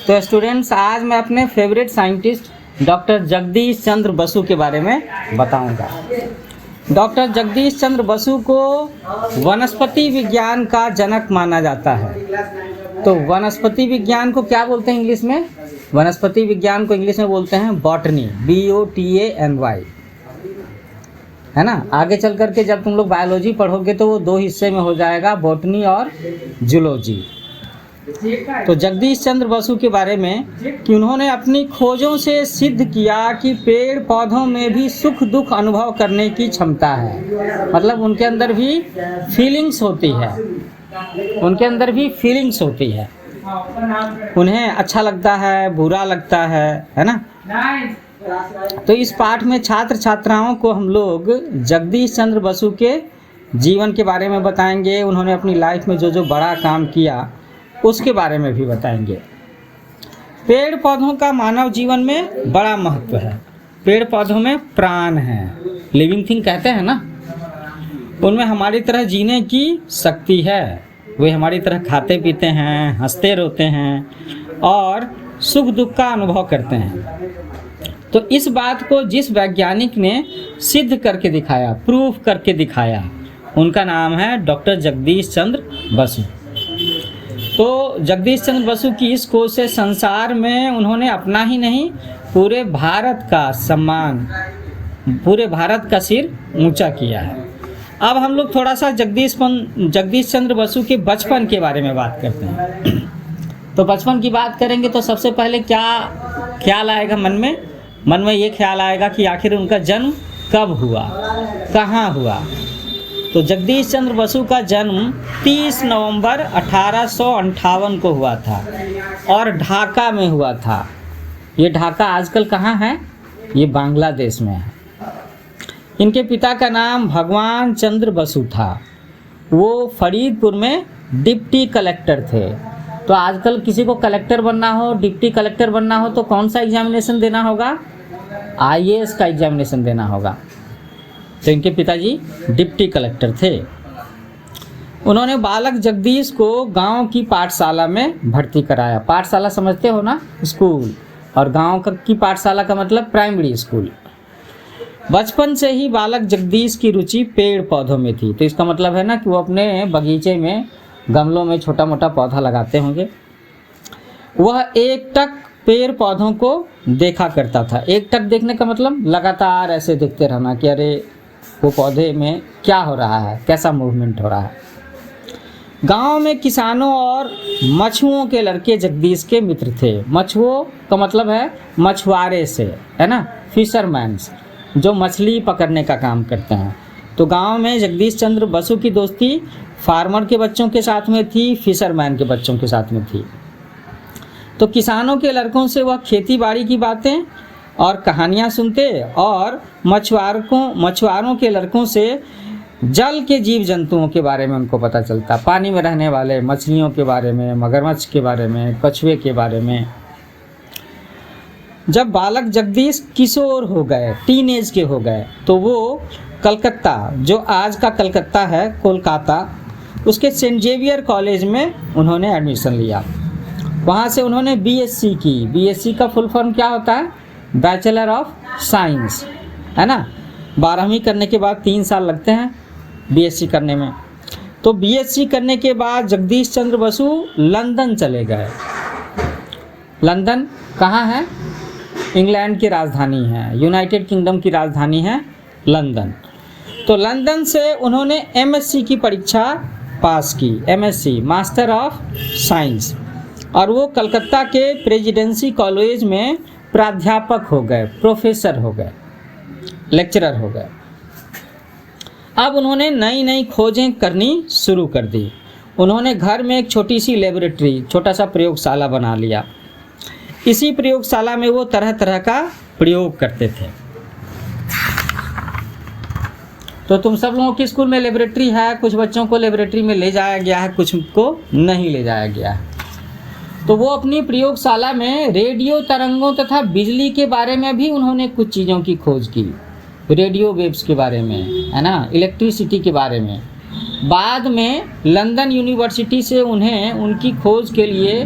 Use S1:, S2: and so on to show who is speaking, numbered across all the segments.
S1: तो स्टूडेंट्स, आज मैं अपने फेवरेट साइंटिस्ट डॉक्टर जगदीश चंद्र बसु के बारे में बताऊंगा। डॉक्टर जगदीश चंद्र बसु को वनस्पति विज्ञान का जनक माना जाता है। तो वनस्पति विज्ञान को क्या बोलते हैं इंग्लिश में? वनस्पति विज्ञान को इंग्लिश में बोलते हैं बॉटनी, BOTANY, है ना। आगे चल करके जब तुम लोग बायोलॉजी पढ़ोगे तो वो 2 हिस्से में हो जाएगा, बॉटनी और जूलॉजी। तो जगदीश चंद्र बसु के बारे में कि उन्होंने अपनी खोजों से सिद्ध किया कि पेड़ पौधों में भी सुख दुख अनुभव करने की क्षमता है। मतलब उनके अंदर भी फीलिंग्स होती है, उनके अंदर भी फीलिंग्स होती है। उन्हें अच्छा लगता है, बुरा लगता है ना। तो इस पाठ में छात्र छात्राओं को हम लोग जगदीश चंद्र बसु के जीवन के बारे में बताएंगे। उन्होंने अपनी लाइफ में जो जो बड़ा काम किया उसके बारे में भी बताएंगे। पेड़ पौधों का मानव जीवन में बड़ा महत्व है। पेड़ पौधों में प्राण है, लिविंग थिंग कहते हैं ना। उनमें हमारी तरह जीने की शक्ति है। वे हमारी तरह खाते पीते हैं, हंसते रोते हैं और सुख दुख का अनुभव करते हैं। तो इस बात को जिस वैज्ञानिक ने सिद्ध करके दिखाया, प्रूफ करके दिखाया, उनका नाम है डॉक्टर जगदीश चंद्र बसु। तो जगदीश चंद्र बसु की इस खोज से संसार में उन्होंने अपना ही नहीं, पूरे भारत का सम्मान, पूरे भारत का सिर ऊंचा किया है। अब हम लोग थोड़ा सा जगदीश चंद्र बसु के बचपन के बारे में बात करते हैं। तो बचपन की बात करेंगे तो सबसे पहले क्या ख्याल आएगा मन में ये ख्याल आएगा कि आखिर उनका जन्म कब हुआ, कहाँ हुआ। तो जगदीश चंद्र बसु का जन्म 30 नवंबर 1858 को हुआ था और ढाका में हुआ था। ये ढाका आजकल कहाँ है? ये बांग्लादेश में है। इनके पिता का नाम भगवान चंद्र बसु था। वो फरीदपुर में डिप्टी कलेक्टर थे। तो आजकल किसी को कलेक्टर बनना हो, डिप्टी कलेक्टर बनना हो तो कौन सा एग्जामिनेशन देना होगा? IAS का एग्जामिनेशन देना होगा। तो इनके पिताजी डिप्टी कलेक्टर थे। उन्होंने बालक जगदीश को गांव की पाठशाला में भर्ती कराया। पाठशाला समझते हो ना, स्कूल। और गांव की पाठशाला का मतलब प्राइमरी स्कूल। बचपन से ही बालक जगदीश की रुचि पेड़ पौधों में थी। तो इसका मतलब है ना कि वो अपने बगीचे में, गमलों में छोटा मोटा पौधा लगाते होंगे। वह एकटक पेड़ पौधों को देखा करता था। एकटक देखने का मतलब लगातार ऐसे देखते रहना कि अरे वो पौधे में क्या हो रहा है, कैसा मूवमेंट हो रहा है। गांव में किसानों और मछुओं के लड़के जगदीश के मित्र थे। मछुओं का मतलब है मछुआरे से, है ना, फिशरमैन्स, जो मछली पकड़ने का काम करते हैं। तो गांव में जगदीश चंद्र बसु की दोस्ती फार्मर के बच्चों के साथ में थी, फिशरमैन के बच्चों के साथ में थी। तो किसानों के लड़कों से वह खेती बाड़ी की बातें और कहानियाँ सुनते और मछुआरों के लड़कों से जल के जीव जंतुओं के बारे में उनको पता चलता। पानी में रहने वाले मछलियों के बारे में, मगरमच्छ के बारे में, कछुए के बारे में। जब बालक जगदीश किशोर हो गए, टीनेज के हो गए, तो वो कलकत्ता, जो आज का कलकत्ता है, कोलकाता, उसके सेंट जेवियर कॉलेज में उन्होंने एडमिशन लिया। वहाँ से उन्होंने BSc की। BSc का फुल फॉर्म क्या होता है? बैचलर ऑफ साइंस, है ना। 12वीं करने के बाद 3 साल लगते हैं BSc करने में। तो BSc करने के बाद जगदीश चंद्र बसु लंदन चले गए। लंदन कहाँ है? इंग्लैंड की राजधानी है, यूनाइटेड किंगडम की राजधानी है लंदन। तो लंदन से उन्होंने MSc की परीक्षा पास की, MSc, मास्टर ऑफ साइंस। और वो कलकत्ता के प्रेसिडेंसी कॉलेज में प्राध्यापक हो गए, प्रोफेसर हो गए, लेक्चरर हो गए। अब उन्होंने नई नई खोजें करनी शुरू कर दी। उन्होंने घर में एक छोटी सी लेबोरेटरी, छोटा सा प्रयोगशाला बना लिया। इसी प्रयोगशाला में वो तरह तरह का प्रयोग करते थे। तो तुम सब लोगों के स्कूल में लेबोरेटरी है। कुछ बच्चों को लेबोरेटरी में ले जाया गया है, कुछ को नहीं ले जाया गया है। तो वो अपनी प्रयोगशाला में रेडियो तरंगों तथा बिजली के बारे में भी उन्होंने कुछ चीज़ों की खोज की। रेडियो वेव्स के बारे में, है ना, इलेक्ट्रिसिटी के बारे में। बाद में लंदन यूनिवर्सिटी से उन्हें उनकी खोज के लिए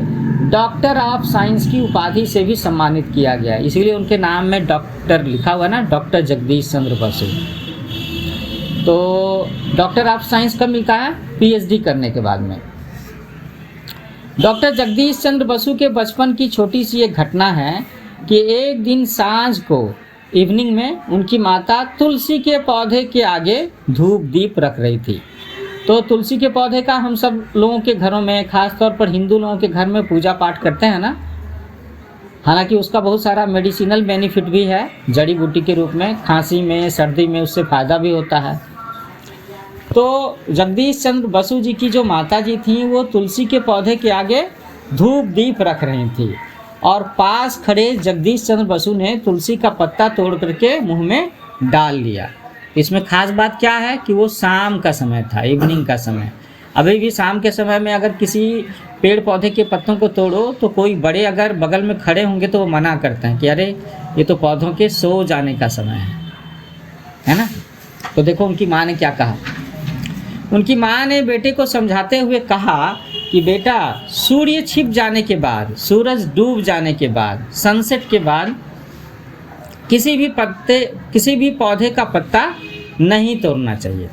S1: डॉक्टर ऑफ साइंस की उपाधि से भी सम्मानित किया गया, इसीलिए उनके नाम में डॉक्टर लिखा हुआ ना, डॉक्टर जगदीश चंद्र बसु। तो डॉक्टर ऑफ साइंस कब मिलता है? पीएचडी करने के बाद में। डॉक्टर जगदीश चंद्र बसु के बचपन की छोटी सी एक घटना है कि एक दिन सांझ को इवनिंग में उनकी माता तुलसी के पौधे के आगे धूप दीप रख रही थी। तो तुलसी के पौधे का हम सब लोगों के घरों में, खास तौर पर हिंदू लोगों के घर में पूजा पाठ करते हैं ना। हालांकि उसका बहुत सारा मेडिसिनल बेनिफिट भी है, जड़ी बूटी के रूप में, खांसी में, सर्दी में उससे फ़ायदा भी होता है। तो जगदीश चंद्र बसु जी की जो माता जी थी वो तुलसी के पौधे के आगे धूप दीप रख रही थी और पास खड़े जगदीश चंद्र बसु ने तुलसी का पत्ता तोड़ करके मुंह में डाल लिया। इसमें खास बात क्या है कि वो शाम का समय था, इवनिंग का समय। अभी भी शाम के समय में अगर किसी पेड़ पौधे के पत्तों को तोड़ो तो कोई बड़े अगर बगल में खड़े होंगे तो वो मना करते हैं कि अरे ये तो पौधों के सो जाने का समय है ना। तो देखो उनकी माँ ने क्या कहा। उनकी माँ ने बेटे को समझाते हुए कहा कि बेटा, सूर्य छिप जाने के बाद, सूरज डूब जाने के बाद, सनसेट के बाद किसी भी पौधे का पत्ता नहीं तोड़ना चाहिए।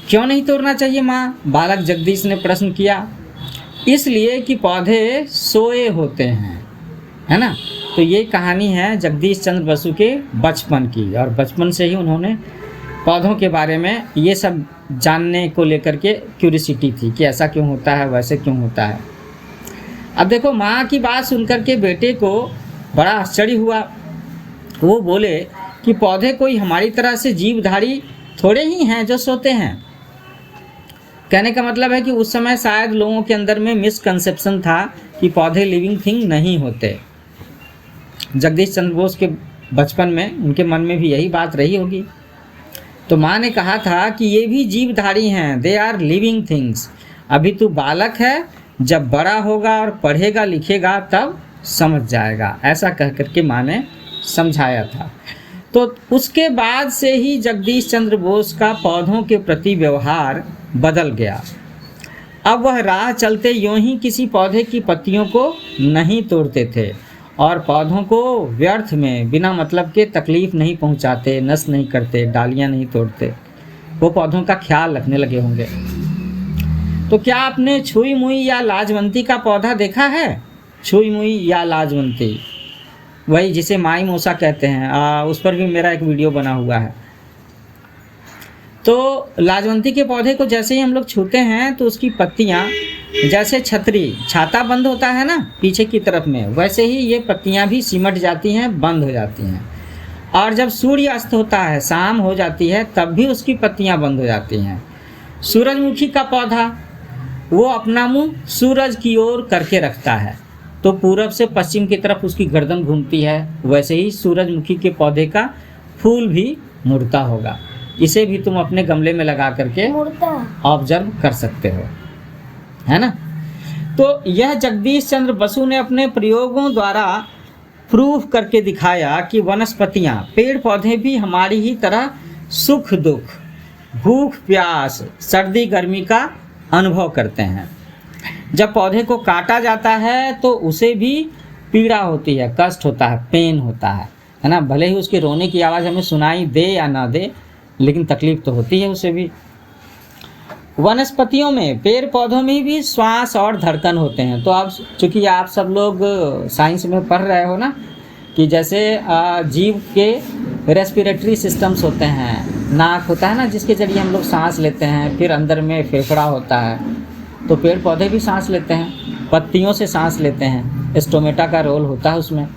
S1: क्यों नहीं तोड़ना चाहिए माँ? बालक जगदीश ने प्रश्न किया। इसलिए कि पौधे सोए होते हैं, है ना। तो ये कहानी है जगदीश चंद्र बसु के बचपन की, और बचपन से ही उन्होंने पौधों के बारे में ये सब जानने को लेकर के क्यूरियोसिटी थी कि ऐसा क्यों होता है, वैसे क्यों होता है। अब देखो माँ की बात सुनकर के बेटे को बड़ा आश्चर्य हुआ। वो बोले कि पौधे कोई हमारी तरह से जीवधारी थोड़े ही हैं जो सोते हैं। कहने का मतलब है कि उस समय शायद लोगों के अंदर में मिसकंसेप्शन था कि पौधे लिविंग थिंग नहीं होते। जगदीश चंद्र बोस के बचपन में उनके मन में भी यही बात रही होगी। तो माँ ने कहा था कि ये भी जीवधारी हैं, दे आर लिविंग थिंग्स। अभी तू बालक है, जब बड़ा होगा और पढ़ेगा लिखेगा तब समझ जाएगा, ऐसा कह करके माँ ने समझाया था। तो उसके बाद से ही जगदीश चंद्र बोस का पौधों के प्रति व्यवहार बदल गया। अब वह राह चलते यूं ही किसी पौधे की पत्तियों को नहीं तोड़ते थे और पौधों को व्यर्थ में बिना मतलब के तकलीफ़ नहीं पहुंचाते, नष्ट नहीं करते, डालियां नहीं तोड़ते। वो पौधों का ख्याल रखने लगे होंगे। तो क्या आपने छुई मुई या लाजवंती का पौधा देखा है? छुई मुई या लाजवंती, वही जिसे माई मोसा कहते हैं, उस पर भी मेरा एक वीडियो बना हुआ है। तो लाजवंती के पौधे को जैसे ही हम लोग छूते हैं तो उसकी पत्तियां जैसे छाता बंद होता है ना पीछे की तरफ में, वैसे ही ये पत्तियां भी सिमट जाती हैं, बंद हो जाती हैं। और जब सूर्य अस्त होता है, शाम हो जाती है, तब भी उसकी पत्तियां बंद हो जाती हैं। सूरजमुखी का पौधा वो अपना मुंह सूरज की ओर करके रखता है, तो पूरब से पश्चिम की तरफ उसकी गर्दन घूमती है। वैसे ही सूरजमुखी के पौधे का फूल भी मुड़ता होगा। इसे भी तुम अपने गमले में लगा करके ऑब्जर्व कर सकते हो, है ना। तो यह जगदीश चंद्र बसु ने अपने प्रयोगों द्वारा प्रूफ करके दिखाया कि वनस्पतियाँ, पेड़ पौधे भी हमारी ही तरह सुख दुख, भूख प्यास, सर्दी गर्मी का अनुभव करते हैं। जब पौधे को काटा जाता है तो उसे भी पीड़ा होती है, कष्ट होता है, पेन होता है ना। भले ही उसके रोने की आवाज़ हमें सुनाई दे या ना दे, लेकिन तकलीफ तो होती है उसे भी। वनस्पतियों में, पेड़ पौधों में भी श्वास और धड़कन होते हैं। तो अब चूँकि आप सब लोग साइंस में पढ़ रहे हो ना कि जैसे जीव के रेस्पिरेटरी सिस्टम्स होते हैं, नाक होता है ना जिसके जरिए हम लोग सांस लेते हैं, फिर अंदर में फेफड़ा होता है, तो पेड़ पौधे भी सांस लेते हैं, पत्तियों से सांस लेते हैं, स्टोमेटा का रोल होता है उसमें।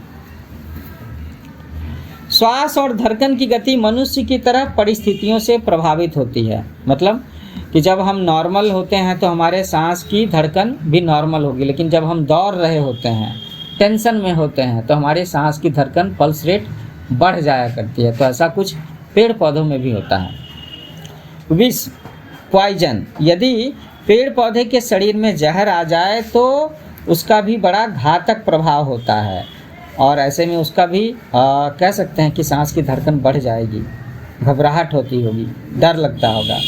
S1: श्वास और धड़कन की गति मनुष्य की तरह परिस्थितियों से प्रभावित होती है। मतलब कि जब हम नॉर्मल होते हैं तो हमारे सांस की धड़कन भी नॉर्मल होगी, लेकिन जब हम दौड़ रहे होते हैं, टेंशन में होते हैं, तो हमारे सांस की धड़कन, पल्स रेट बढ़ जाया करती है। तो ऐसा कुछ पेड़ पौधों में भी होता है। विष, पॉइजन, यदि पेड़ पौधे के शरीर में जहर आ जाए तो उसका भी बड़ा घातक प्रभाव होता है, और ऐसे में उसका भी कह सकते हैं कि सांस की धड़कन बढ़ जाएगी, घबराहट होती होगी, डर लगता होगा।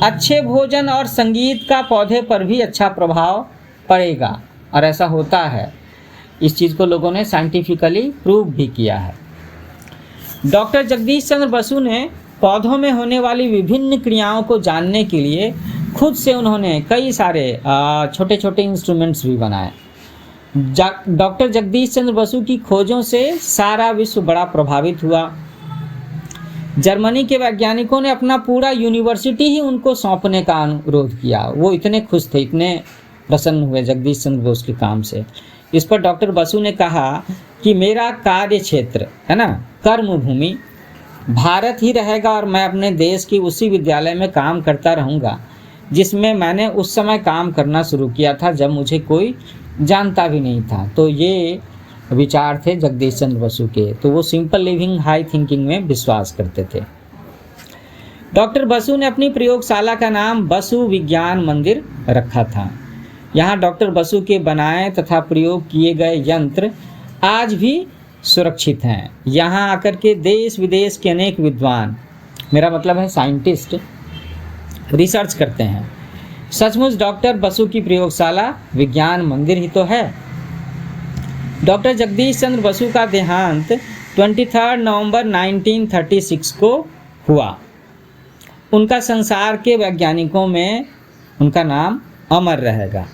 S1: अच्छे भोजन और संगीत का पौधे पर भी अच्छा प्रभाव पड़ेगा, और ऐसा होता है। इस चीज़ को लोगों ने साइंटिफिकली प्रूव भी किया है। डॉक्टर जगदीश चंद्र बसु ने पौधों में होने वाली विभिन्न क्रियाओं को जानने के लिए खुद से उन्होंने कई सारे छोटे छोटे इंस्ट्रूमेंट्स भी बनाए। डॉक्टर जगदीश चंद्र बसु की खोजों से सारा विश्व बड़ा प्रभावित हुआ। जर्मनी के वैज्ञानिकों ने अपना पूरा यूनिवर्सिटी ही उनको सौंपने का अनुरोध किया। वो इतने खुश थे, इतने प्रसन्न हुए जगदीश चंद्र बोस के काम से। इस पर डॉक्टर बसु ने कहा कि मेरा कार्य क्षेत्र है ना, कर्मभूमि भारत ही रहेगा, और मैं अपने देश की उसी विद्यालय में काम करता रहूँगा जिसमें मैंने उस समय काम करना शुरू किया था जब मुझे कोई जानता भी नहीं था। तो ये विचार थे जगदीश चंद्र बसु के। तो वो सिंपल लिविंग हाई थिंकिंग में विश्वास करते थे। डॉक्टर बसु ने अपनी प्रयोगशाला का नाम बसु विज्ञान मंदिर रखा था। यहाँ डॉक्टर बसु के बनाए तथा प्रयोग किए गए यंत्र आज भी सुरक्षित हैं। यहाँ आकर के देश विदेश के अनेक विद्वान, मेरा मतलब है साइंटिस्ट, रिसर्च करते हैं। सचमुच डॉक्टर बसु की प्रयोगशाला विज्ञान मंदिर ही तो है। डॉक्टर जगदीश चंद्र बसु का देहांत 23 नवंबर 1936 को हुआ। उनका संसार के वैज्ञानिकों में उनका नाम अमर रहेगा।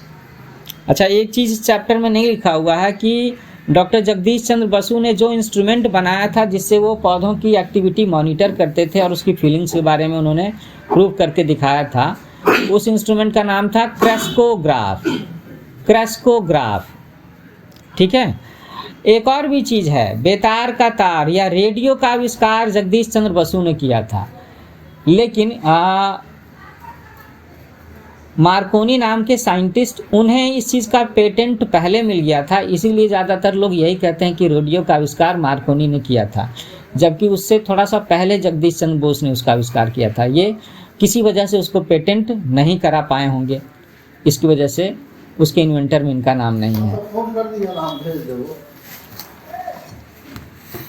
S1: अच्छा, एक चीज़ इस चैप्टर में नहीं लिखा हुआ है कि डॉक्टर जगदीश चंद्र बसु ने जो इंस्ट्रूमेंट बनाया था जिससे वो पौधों की एक्टिविटी मॉनिटर करते थे और उसकी फीलिंग्स के बारे में उन्होंने प्रूव करके दिखाया था, उस इंस्ट्रूमेंट का नाम था क्रेस्कोग्राफ। क्रेस्कोग्राफ, ठीक है। एक और भी चीज़ है, बेतार का तार या रेडियो का आविष्कार जगदीश चंद्र बसु ने किया था, लेकिन मार्कोनी नाम के साइंटिस्ट, उन्हें इस चीज़ का पेटेंट पहले मिल गया था, इसीलिए ज़्यादातर लोग यही कहते हैं कि रेडियो का आविष्कार मार्कोनी ने किया था, जबकि उससे थोड़ा सा पहले जगदीश चंद्र बोस ने उसका आविष्कार किया था। ये किसी वजह से उसको पेटेंट नहीं करा पाए होंगे, इसकी वजह से उसके इन्वेंटर में इनका नाम नहीं है।